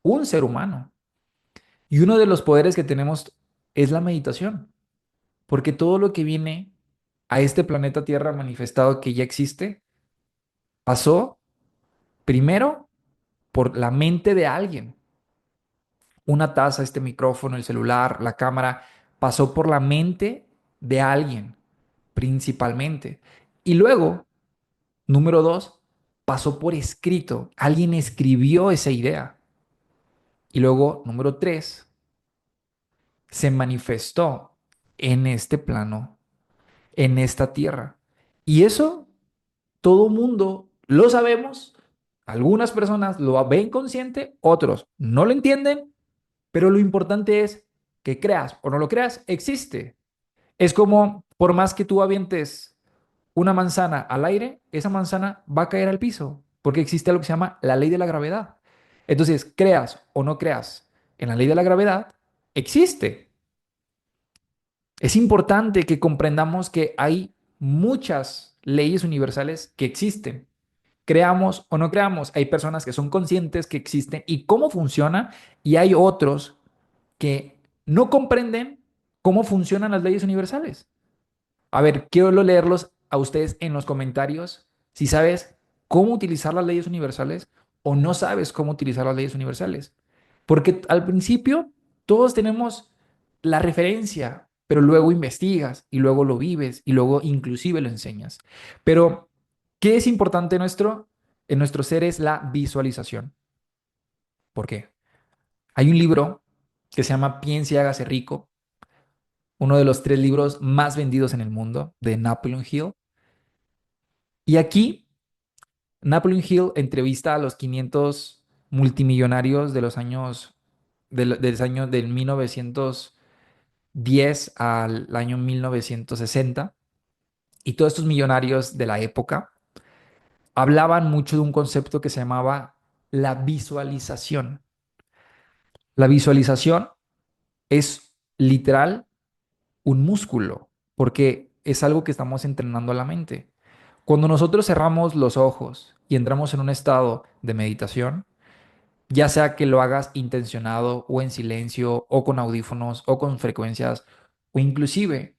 un ser humano. Y uno de los poderes que tenemos es la meditación, porque todo lo que viene a este planeta Tierra manifestado que ya existe, pasó primero por la mente de alguien. Una taza, este micrófono, el celular, la cámara, pasó por la mente de alguien, principalmente. Y luego, número dos, pasó por escrito. Alguien escribió esa idea. Y luego, número tres, se manifestó en este plano, en esta tierra. Y eso todo mundo lo sabemos. Algunas personas lo ven consciente, otros no lo entienden, pero lo importante es que creas o no lo creas, existe. Es como, por más que tú avientes una manzana al aire, esa manzana va a caer al piso, porque existe algo que se llama la ley de la gravedad. Entonces, creas o no creas en la ley de la gravedad, existe. Es importante que comprendamos que hay muchas leyes universales que existen. Creamos o no creamos, hay personas que son conscientes que existen y cómo funciona, y hay otros que no comprenden cómo funcionan las leyes universales. A ver, quiero leerlos a ustedes en los comentarios si sabes cómo utilizar las leyes universales o no sabes cómo utilizar las leyes universales. Porque al principio todos tenemos la referencia, pero luego investigas y luego lo vives y luego inclusive lo enseñas. Pero, ¿qué es importante en nuestro ser? Es la visualización. ¿Por qué? Hay un libro que se llama Piense y hágase rico, uno de los 3 libros más vendidos en el mundo, de Napoleon Hill. Y aquí Napoleon Hill entrevista a los 500 multimillonarios de los años del 1910 al año 1960, y todos estos millonarios de la época hablaban mucho de un concepto que se llamaba la visualización. La visualización es literal un músculo, porque es algo que estamos entrenando a la mente. Cuando nosotros cerramos los ojos y entramos en un estado de meditación, ya sea que lo hagas intencionado o en silencio o con audífonos o con frecuencias o inclusive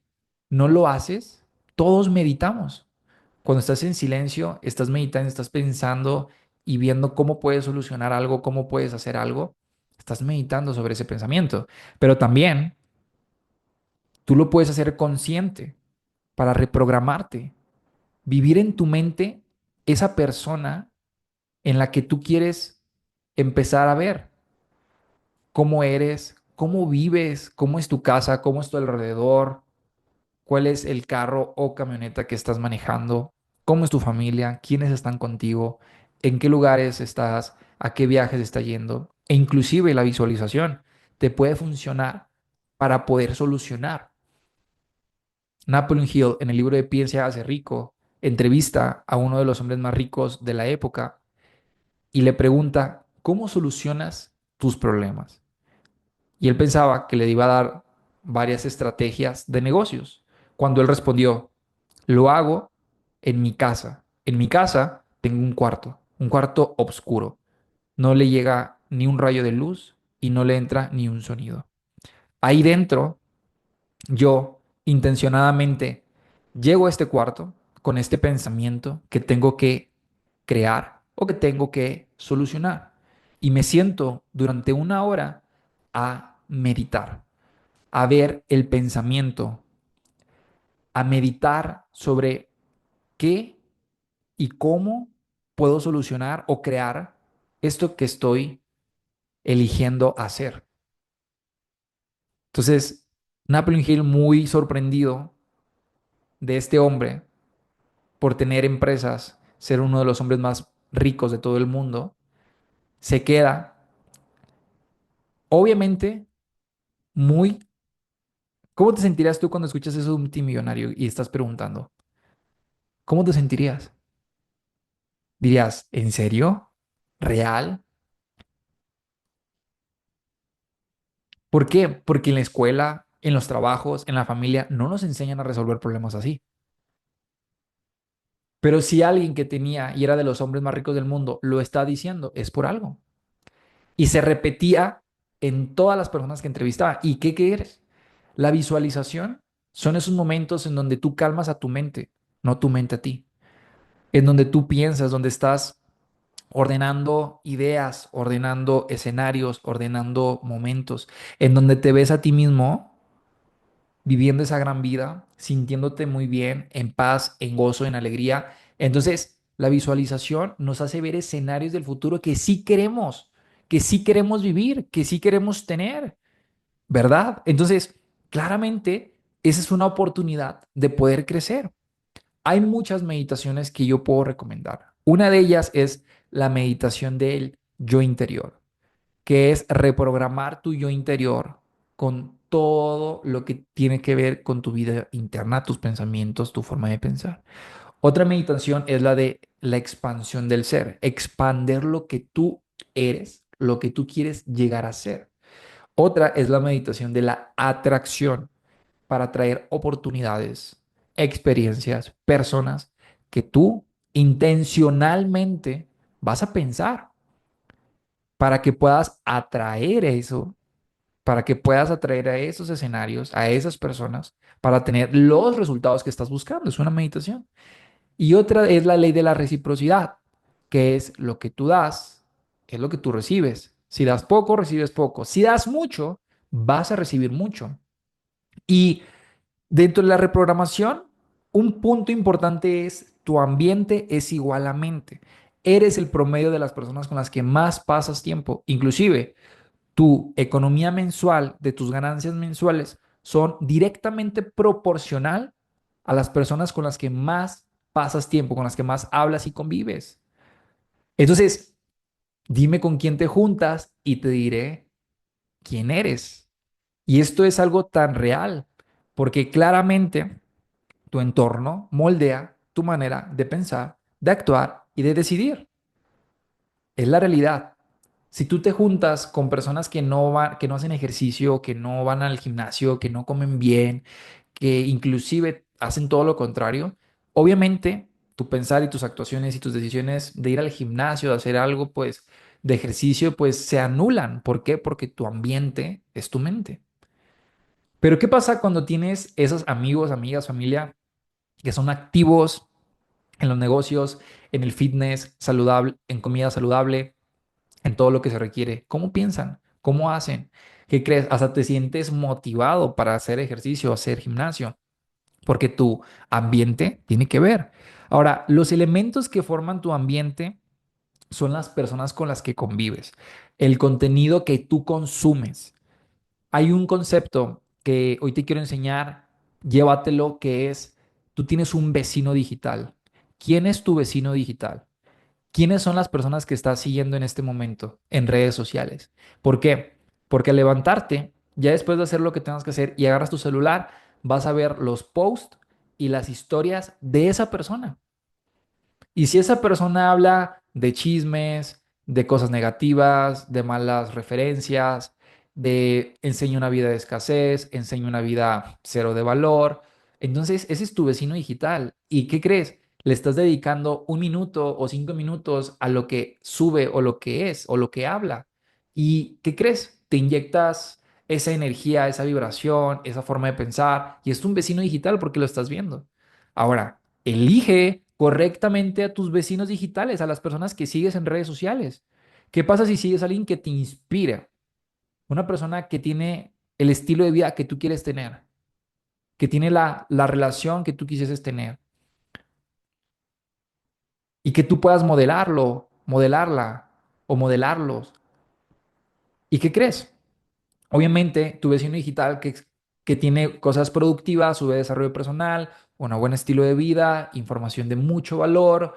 no lo haces, todos meditamos. Cuando estás en silencio, estás meditando, estás pensando y viendo cómo puedes solucionar algo, cómo puedes hacer algo, estás meditando sobre ese pensamiento. Pero también tú lo puedes hacer consciente para reprogramarte, vivir en tu mente esa persona en la que tú quieres empezar a ver cómo eres, cómo vives, cómo es tu casa, cómo es tu alrededor, cuál es el carro o camioneta que estás manejando, cómo es tu familia, quiénes están contigo, en qué lugares estás, a qué viajes estás yendo. E inclusive la visualización te puede funcionar para poder solucionar. Napoleon Hill, en el libro de Piensa y hágase rico, entrevista a uno de los hombres más ricos de la época y le pregunta, ¿cómo solucionas tus problemas? Y él pensaba que le iba a dar varias estrategias de negocios. Cuando él respondió, lo hago en mi casa. En mi casa tengo un cuarto oscuro. No le llega ni un rayo de luz y no le entra ni un sonido. Ahí dentro, yo intencionadamente llego a este cuarto con este pensamiento que tengo que crear o que tengo que solucionar. Y me siento durante una hora a meditar, a ver el pensamiento, a meditar sobre qué y cómo puedo solucionar o crear esto que estoy eligiendo hacer. Entonces, Napoleon Hill, muy sorprendido de este hombre por tener empresas, ser uno de los hombres más ricos de todo el mundo, se queda, obviamente, muy... ¿Cómo te sentirías tú cuando escuchas eso de un multimillonario y estás preguntando? ¿Cómo te sentirías? Dirías, ¿en serio? ¿Real? ¿Por qué? Porque en la escuela, en los trabajos, en la familia, no nos enseñan a resolver problemas así. Pero si alguien que tenía y era de los hombres más ricos del mundo lo está diciendo, es por algo. Y se repetía en todas las personas que entrevistaba. ¿Y qué quieres? La visualización son esos momentos en donde tú calmas a tu mente, no tu mente a ti. En donde tú piensas, donde estás ordenando ideas, ordenando escenarios, ordenando momentos, en donde te ves a ti mismo viviendo esa gran vida, sintiéndote muy bien, en paz, en gozo, en alegría. Entonces, la visualización nos hace ver escenarios del futuro que sí queremos vivir, que sí queremos tener, ¿verdad? Entonces, claramente, esa es una oportunidad de poder crecer. Hay muchas meditaciones que yo puedo recomendar. Una de ellas es la meditación del yo interior, que es reprogramar tu yo interior con todo lo que tiene que ver con tu vida interna, tus pensamientos, tu forma de pensar. Otra meditación es la de la expansión del ser, expander lo que tú eres, lo que tú quieres llegar a ser. Otra es la meditación de la atracción para atraer oportunidades, experiencias, personas que tú intencionalmente vas a pensar para que puedas atraer eso, para que puedas atraer a esos escenarios, a esas personas, para tener los resultados que estás buscando. Es una meditación. Y otra es la ley de la reciprocidad, que es lo que tú das, es lo que tú recibes. Si das poco, recibes poco. Si das mucho, vas a recibir mucho. Y dentro de la reprogramación, un punto importante es tu ambiente es igual a mente. Eres el promedio de las personas con las que más pasas tiempo. Inclusive, tu economía mensual de tus ganancias mensuales son directamente proporcional a las personas con las que más pasas tiempo, con las que más hablas y convives. Entonces, dime con quién te juntas y te diré quién eres. Y esto es algo tan real, porque claramente tu entorno moldea tu manera de pensar, de actuar y de decidir. Es la realidad. Si tú te juntas con personas que no hacen ejercicio, que no van al gimnasio, que no comen bien, que inclusive hacen todo lo contrario, obviamente tu pensar y tus actuaciones y tus decisiones de ir al gimnasio, de hacer algo, pues, de ejercicio, pues, se anulan. ¿Por qué? Porque tu ambiente es tu mente. Pero ¿qué pasa cuando tienes esos amigos, amigas, familia que son activos en los negocios, en el fitness saludable, en comida saludable, en todo lo que se requiere? ¿Cómo piensan? ¿Cómo hacen? ¿Qué crees? Hasta te sientes motivado para hacer ejercicio, hacer gimnasio, porque tu ambiente tiene que ver. Ahora, los elementos que forman tu ambiente son las personas con las que convives, el contenido que tú consumes. Hay un concepto que hoy te quiero enseñar, llévatelo, que es, tú tienes un vecino digital. ¿Quién es tu vecino digital? ¿Quiénes son las personas que estás siguiendo en este momento en redes sociales? ¿Por qué? Porque al levantarte, ya después de hacer lo que tengas que hacer y agarras tu celular, vas a ver los posts y las historias de esa persona. Y si esa persona habla de chismes, de cosas negativas, de malas referencias, de enseña una vida de escasez, enseña una vida cero de valor, entonces ese es tu vecino digital. ¿Y qué crees? Le estás dedicando 1 minuto o 5 minutos a lo que sube o lo que es o lo que habla. ¿Y qué crees? Te inyectas esa energía, esa vibración, esa forma de pensar y es un vecino digital porque lo estás viendo. Ahora, elige correctamente a tus vecinos digitales, a las personas que sigues en redes sociales. ¿Qué pasa si sigues a alguien que te inspira? Una persona que tiene el estilo de vida que tú quieres tener, que tiene la relación que tú quisieses tener y que tú puedas modelarlo, modelarla o modelarlos. ¿Y qué crees? Obviamente, tu vecino digital que tiene cosas productivas, sube desarrollo personal, un buen estilo de vida, información de mucho valor,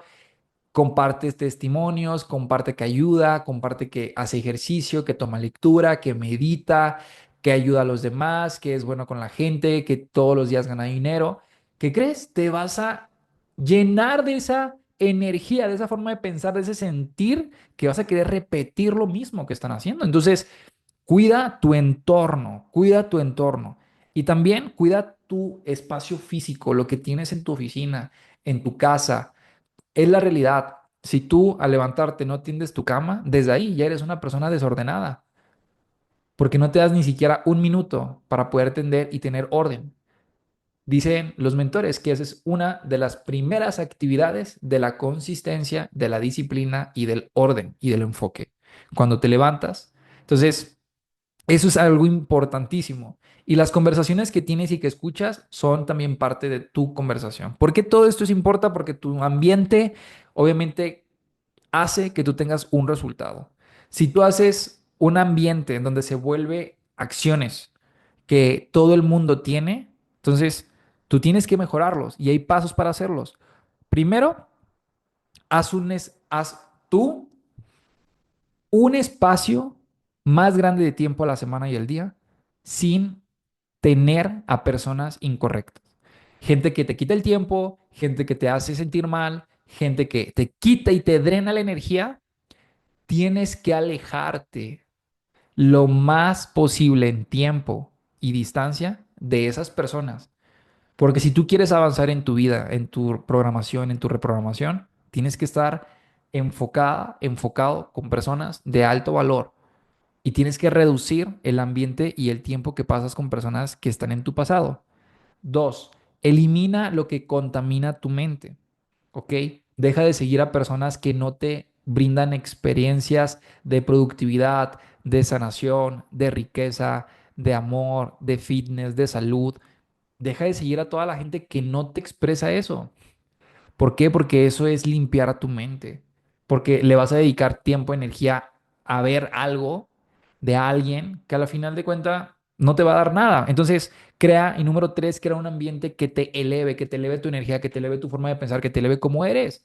comparte testimonios, comparte que ayuda, comparte que hace ejercicio, que toma lectura, que medita, que ayuda a los demás, que es bueno con la gente, que todos los días gana dinero. ¿Qué crees? Te vas a llenar de esa energía, de esa forma de pensar, de ese sentir, que vas a querer repetir lo mismo que están haciendo. Entonces, cuida tu entorno, cuida tu entorno. Y también cuida tu espacio físico, lo que tienes en tu oficina, en tu casa. Es la realidad. Si tú al levantarte no tiendes tu cama, desde ahí ya eres una persona desordenada, porque no te das ni siquiera 1 minuto para poder tender y tener orden. Dicen los mentores que esa es una de las primeras actividades de la consistencia, de la disciplina y del orden y del enfoque. Cuando te levantas, entonces eso es algo importantísimo. Y las conversaciones que tienes y que escuchas son también parte de tu conversación. ¿Por qué todo esto es importante? Porque tu ambiente, obviamente, hace que tú tengas un resultado. Si tú haces un ambiente en donde se vuelve acciones que todo el mundo tiene, entonces tú tienes que mejorarlos y hay pasos para hacerlos. Primero, haz tú un espacio más grande de tiempo a la semana y al día sin tener a personas incorrectas. Gente que te quita el tiempo, gente que te hace sentir mal, gente que te quita y te drena la energía. Tienes que alejarte lo más posible en tiempo y distancia de esas personas. Porque si tú quieres avanzar en tu vida, en tu programación, en tu reprogramación, tienes que estar enfocado con personas de alto valor y tienes que reducir el ambiente y el tiempo que pasas con personas que están en tu pasado. Dos, elimina lo que contamina tu mente. ¿Ok? Deja de seguir a personas que no te brindan experiencias de productividad, de sanación, de riqueza, de amor, de fitness, de salud. Deja de seguir a toda la gente que no te expresa eso. ¿Por qué? Porque eso es limpiar a tu mente. Porque le vas a dedicar tiempo, energía a ver algo de alguien que a la final de cuentas no te va a dar nada. Entonces, crea, y número tres, crea un ambiente que te eleve tu energía, que te eleve tu forma de pensar, que te eleve como eres.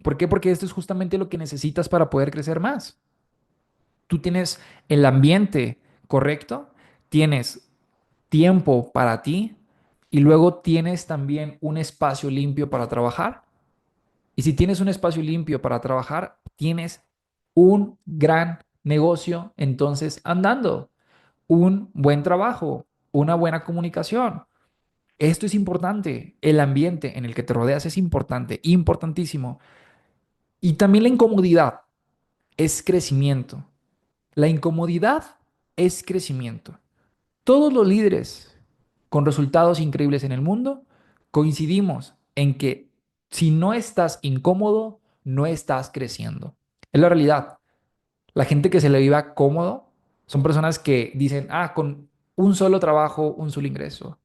¿Por qué? Porque esto es justamente lo que necesitas para poder crecer más. Tú tienes el ambiente correcto, tienes tiempo para ti y luego tienes también un espacio limpio para trabajar. Y si tienes un espacio limpio para trabajar, tienes un gran negocio entonces andando, un buen trabajo, una buena comunicación. Esto es importante. El ambiente en el que te rodeas es importante, importantísimo. Y también la incomodidad es crecimiento. La incomodidad es crecimiento. Todos los líderes con resultados increíbles en el mundo coincidimos en que si no estás incómodo, no estás creciendo. Es la realidad. La gente que se le viva cómodo son personas que dicen, con un solo trabajo, un solo ingreso.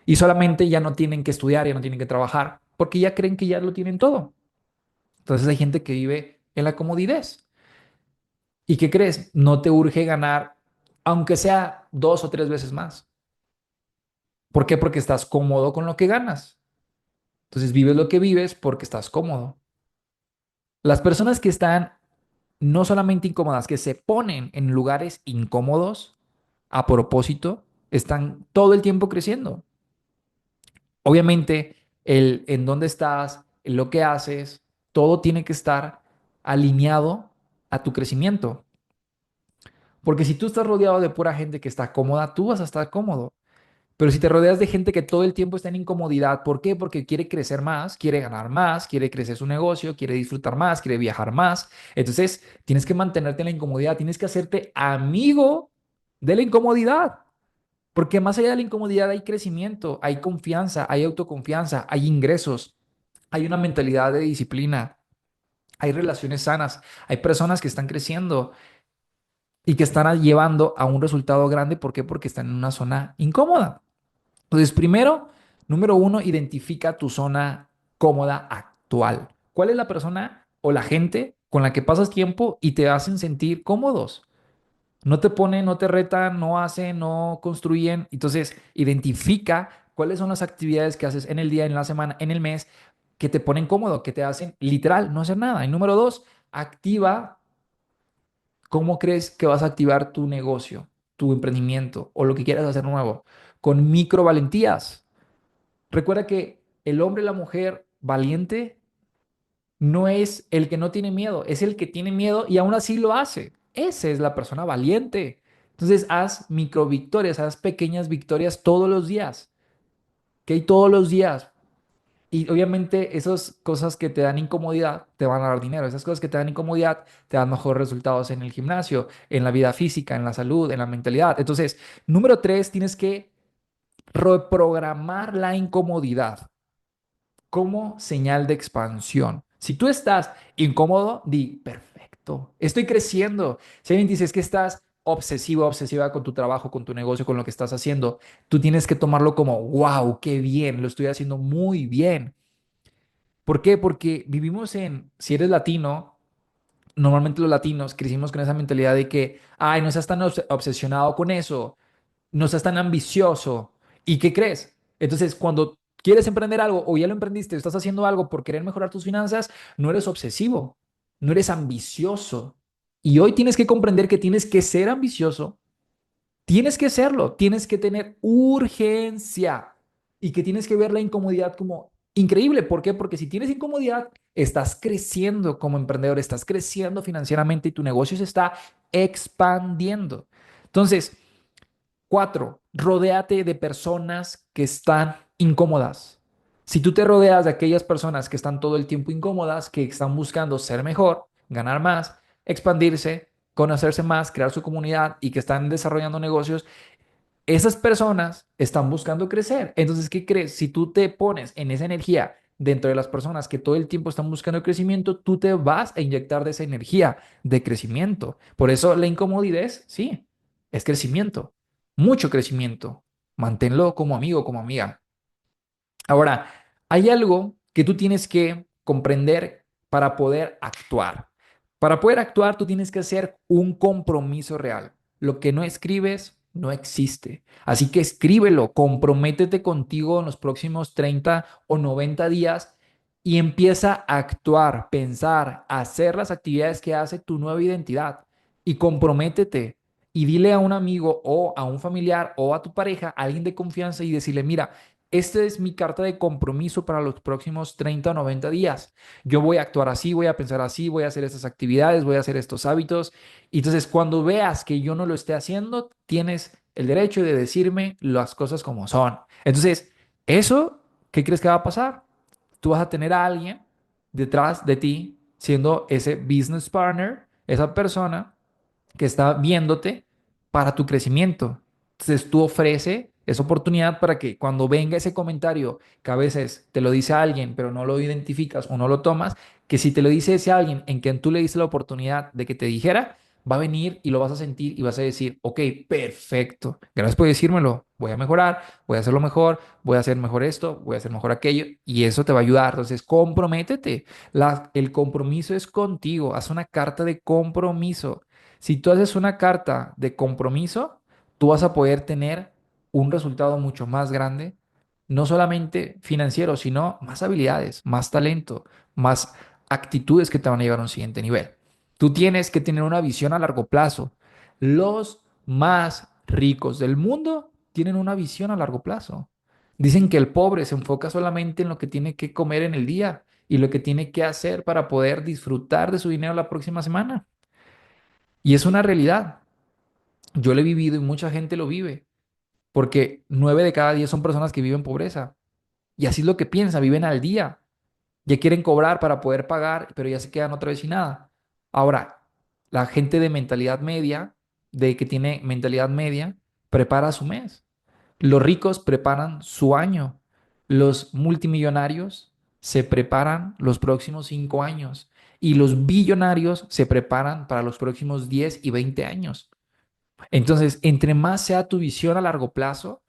Y solamente ya no tienen que estudiar, ya no tienen que trabajar, porque ya creen que ya lo tienen todo. Entonces hay gente que vive en la comodidad. ¿Y qué crees? No te urge ganar, aunque sea 2 o 3 veces más. ¿Por qué? Porque estás cómodo con lo que ganas. Entonces vives lo que vives porque estás cómodo. Las personas que están no solamente incómodas, que se ponen en lugares incómodos a propósito, están todo el tiempo creciendo. Obviamente, el en dónde estás, en lo que haces, todo tiene que estar alineado a tu crecimiento. Porque si tú estás rodeado de pura gente que está cómoda, tú vas a estar cómodo. Pero si te rodeas de gente que todo el tiempo está en incomodidad, ¿por qué? Porque quiere crecer más, quiere ganar más, quiere crecer su negocio, quiere disfrutar más, quiere viajar más. Entonces, tienes que mantenerte en la incomodidad, tienes que hacerte amigo de la incomodidad. Porque más allá de la incomodidad hay crecimiento, hay confianza, hay autoconfianza, hay ingresos, hay una mentalidad de disciplina, hay relaciones sanas, hay personas que están creciendo y que están llevando a un resultado grande. ¿Por qué? Porque están en una zona incómoda. Entonces, primero, número uno, identifica tu zona cómoda actual. ¿Cuál es la persona o la gente con la que pasas tiempo y te hacen sentir cómodos? No te ponen, no te retan, no hacen, no construyen. Entonces, identifica cuáles son las actividades que haces en el día, en la semana, en el mes, que te ponen cómodo, que te hacen literal no hacer nada. Y número dos, activa cómo crees que vas a activar tu negocio, tu emprendimiento o lo que quieras hacer nuevo con micro valentías. Recuerda que el hombre y la mujer valiente no es el que no tiene miedo, es el que tiene miedo y aún así lo hace. Esa es la persona valiente. Entonces, haz micro victorias, haz pequeñas victorias todos los días, ¿ok? Todos los días. Y obviamente esas cosas que te dan incomodidad te van a dar dinero. Esas cosas que te dan incomodidad te dan mejores resultados en el gimnasio, en la vida física, en la salud, en la mentalidad. Entonces, número tres, tienes que reprogramar la incomodidad como señal de expansión. Si tú estás incómodo, di, perfecto, estoy creciendo. Si alguien dice es que estás obsesivo, obsesiva con tu trabajo, con tu negocio, con lo que estás haciendo, tú tienes que tomarlo como, wow, qué bien, lo estoy haciendo muy bien. ¿Por qué? Porque vivimos si eres latino, normalmente los latinos crecimos con esa mentalidad de que, ay, no seas tan obsesionado con eso, no seas tan ambicioso. ¿Y qué crees? Entonces, cuando quieres emprender algo o ya lo emprendiste, o estás haciendo algo por querer mejorar tus finanzas, no eres obsesivo, no eres ambicioso. Y hoy tienes que comprender que tienes que ser ambicioso, tienes que serlo, tienes que tener urgencia y que tienes que ver la incomodidad como increíble. ¿Por qué? Porque si tienes incomodidad, estás creciendo como emprendedor, estás creciendo financieramente y tu negocio se está expandiendo. Entonces, cuatro, rodéate de personas que están incómodas. Si tú te rodeas de aquellas personas que están todo el tiempo incómodas, que están buscando ser mejor, ganar más, expandirse, conocerse más, crear su comunidad y que están desarrollando negocios, esas personas están buscando crecer. Entonces, ¿qué crees? Si tú te pones en esa energía dentro de las personas que todo el tiempo están buscando crecimiento, tú te vas a inyectar de esa energía de crecimiento. Por eso la incomodidad, sí, es crecimiento, mucho crecimiento. Manténlo como amigo, como amiga. Ahora, hay algo que tú tienes que comprender para poder actuar. Para poder actuar, tú tienes que hacer un compromiso real. Lo que no escribes no existe. Así que escríbelo, comprométete contigo en los próximos 30 o 90 días y empieza a actuar, pensar, hacer las actividades que hace tu nueva identidad y comprométete y dile a un amigo o a un familiar o a tu pareja, a alguien de confianza y decirle, mira, esta es mi carta de compromiso para los próximos 30 o 90 días. Yo voy a actuar así, voy a pensar así, voy a hacer estas actividades, voy a hacer estos hábitos. Y entonces, cuando veas que yo no lo esté haciendo, tienes el derecho de decirme las cosas como son. Entonces, Eso, ¿qué crees que va a pasar? Tú vas a tener a alguien detrás de ti siendo ese business partner, esa persona que está viéndote para tu crecimiento. Entonces tú ofrece esa oportunidad para que cuando venga ese comentario que a veces te lo dice alguien, pero no lo identificas o no lo tomas, que si te lo dice ese alguien en quien tú le diste la oportunidad de que te dijera, va a venir y lo vas a sentir y vas a decir, ok, perfecto, gracias por decírmelo, voy a mejorar, voy a hacerlo mejor, voy a hacer mejor esto, voy a hacer mejor aquello, y eso te va a ayudar. Entonces, comprométete. El compromiso es contigo. Haz una carta de compromiso. Si tú haces una carta de compromiso, tú vas a poder tener un resultado mucho más grande, no solamente financiero, sino más habilidades, más talento, más actitudes que te van a llevar a un siguiente nivel. Tú tienes que tener una visión a largo plazo. Los más ricos del mundo tienen una visión a largo plazo. Dicen que el pobre se enfoca solamente en lo que tiene que comer en el día y lo que tiene que hacer para poder disfrutar de su dinero la próxima semana. Y es una realidad. Yo lo he vivido y mucha gente lo vive, porque 9 de cada 10 son personas que viven pobreza. Y así es lo que piensan, viven al día. Ya quieren cobrar para poder pagar, pero ya se quedan otra vez sin nada. Ahora, la gente de mentalidad media, de que tiene mentalidad media, prepara su mes. Los ricos preparan su año. Los multimillonarios se preparan los próximos 5 años. Y los billonarios se preparan para los próximos 10 y 20 años. Entonces, entre más sea tu visión a largo plazo,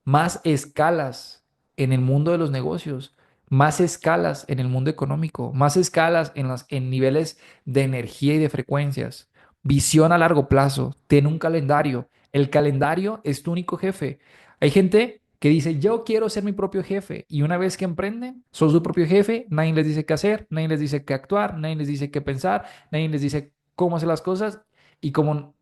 más escalas en el mundo de los negocios, más escalas en el mundo económico, más escalas en niveles de energía y de frecuencias. Visión a largo plazo, ten un calendario. El calendario es tu único jefe. Hay gente que dice, yo quiero ser mi propio jefe y una vez que emprenden, son su propio jefe, nadie les dice qué hacer, nadie les dice qué actuar, nadie les dice qué pensar, nadie les dice cómo hacer las cosas y como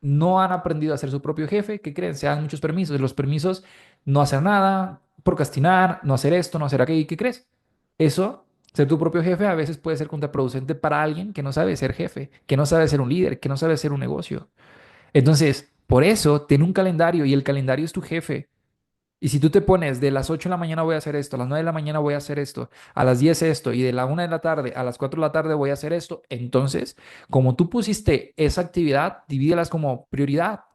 no han aprendido a ser su propio jefe, ¿qué creen? Se dan muchos permisos. Los permisos, no hacer nada, procrastinar, no hacer esto, no hacer aquello. ¿Y qué crees? Eso, ser tu propio jefe, a veces puede ser contraproducente para alguien que no sabe ser jefe, que no sabe ser un líder, que no sabe ser un negocio. Entonces, por eso, ten un calendario y el calendario es tu jefe. Y si tú te pones de las 8 de la mañana voy a hacer esto, a las 9 de la mañana voy a hacer esto, a las 10 esto, y de la 1 de la tarde a las 4 de la tarde voy a hacer esto, entonces, como tú pusiste esa actividad, divídelas como prioridad,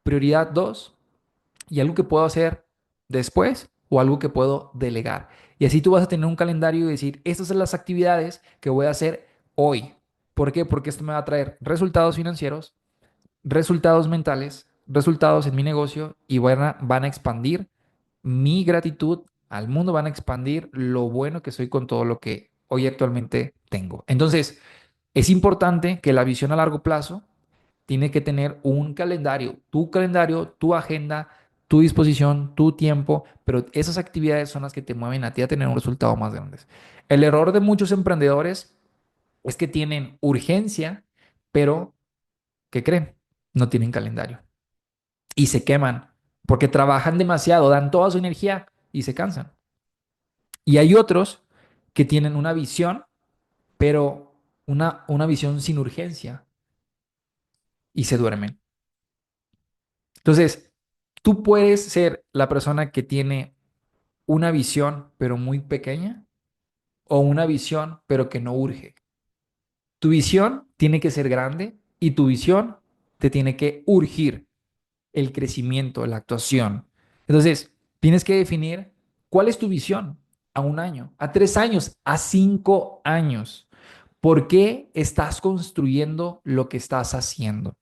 prioridad 2 y algo que puedo hacer después o algo que puedo delegar. Y así tú vas a tener un calendario y decir, estas son las actividades que voy a hacer hoy. ¿Por qué? Porque esto me va a traer resultados financieros, resultados mentales, resultados en mi negocio y van a expandir mi gratitud al mundo, van a expandir lo bueno que soy con todo lo que hoy actualmente tengo. Entonces, es importante que la visión a largo plazo tiene que tener un calendario, tu agenda, tu disposición, tu tiempo, pero esas actividades son las que te mueven a ti a tener un resultado más grande. El error de muchos emprendedores es que tienen urgencia, pero ¿qué creen? No tienen calendario y se queman porque trabajan demasiado, dan toda su energía y se cansan. Y hay otros que tienen una visión, pero una visión sin urgencia y se duermen. Entonces, tú puedes ser la persona que tiene una visión, pero muy pequeña, o una visión, pero que no urge. Tu visión tiene que ser grande y tu visión te tiene que urgir el crecimiento, la actuación. Entonces, tienes que definir cuál es tu visión a 1 año, a 3 años, a 5 años. ¿Por qué estás construyendo lo que estás haciendo?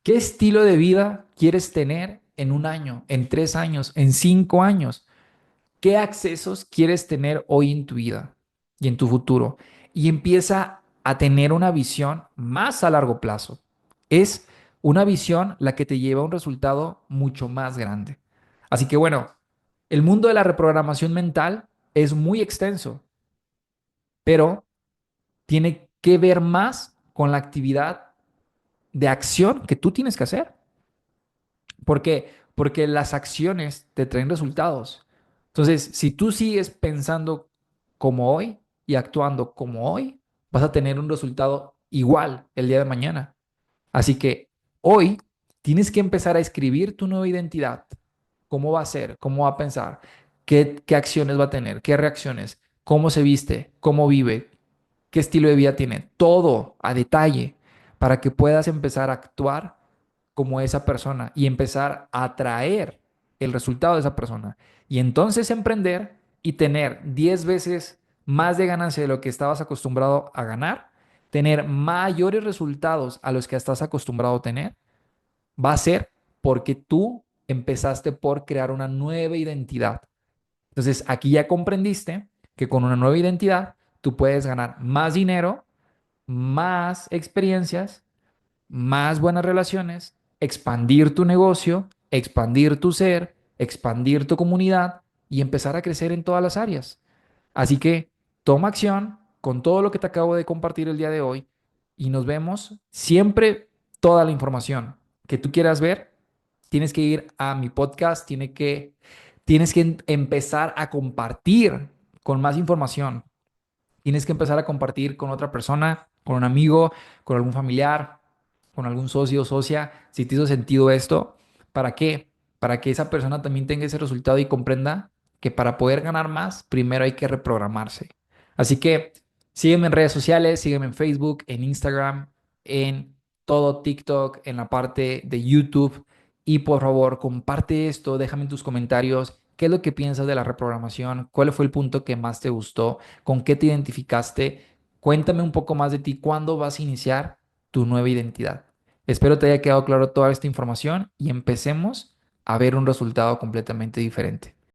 ¿Qué estilo de vida quieres tener en 1 año, en 3 años, en 5 años? ¿Qué accesos quieres tener hoy en tu vida y en tu futuro? Y empieza a tener una visión más a largo plazo. Es una visión la que te lleva a un resultado mucho más grande. Así que bueno, el mundo de la reprogramación mental es muy extenso, pero tiene que ver más con la actividad de acción que tú tienes que hacer. ¿Por qué? Porque las acciones te traen resultados. Entonces, si tú sigues pensando como hoy y actuando como hoy, vas a tener un resultado igual el día de mañana. Así que hoy tienes que empezar a escribir tu nueva identidad. cómo va a ser, cómo va a pensar, qué acciones va a tener, qué reacciones, cómo se viste, cómo vive, qué estilo de vida tiene, todo a detalle para que puedas empezar a actuar como esa persona y empezar a atraer el resultado de esa persona. Y entonces emprender y tener 10 veces más de ganancia de lo que estabas acostumbrado a ganar, tener mayores resultados a los que estás acostumbrado a tener, va a ser porque tú empezaste por crear una nueva identidad. Entonces, aquí ya comprendiste que con una nueva identidad tú puedes ganar más dinero, más experiencias, más buenas relaciones, expandir tu negocio, expandir tu ser, expandir tu comunidad y empezar a crecer en todas las áreas. Así que toma acción con todo lo que te acabo de compartir el día de hoy y nos vemos siempre. Toda la información que tú quieras ver, tienes que ir a mi podcast, tienes que empezar a compartir con más información. Tienes que empezar a compartir con otra persona, con un amigo, con algún familiar, con algún socio o socia, si te hizo sentido esto. ¿Para qué? Para que esa persona también tenga ese resultado y comprenda que para poder ganar más, primero hay que reprogramarse. Así que sígueme en redes sociales, sígueme en Facebook, en Instagram, en todo TikTok, en la parte de YouTube. Y por favor, comparte esto, déjame en tus comentarios qué es lo que piensas de la reprogramación, cuál fue el punto que más te gustó, con qué te identificaste. Cuéntame un poco más de ti, cuándo vas a iniciar tu nueva identidad. Espero te haya quedado claro toda esta información y empecemos a ver un resultado completamente diferente.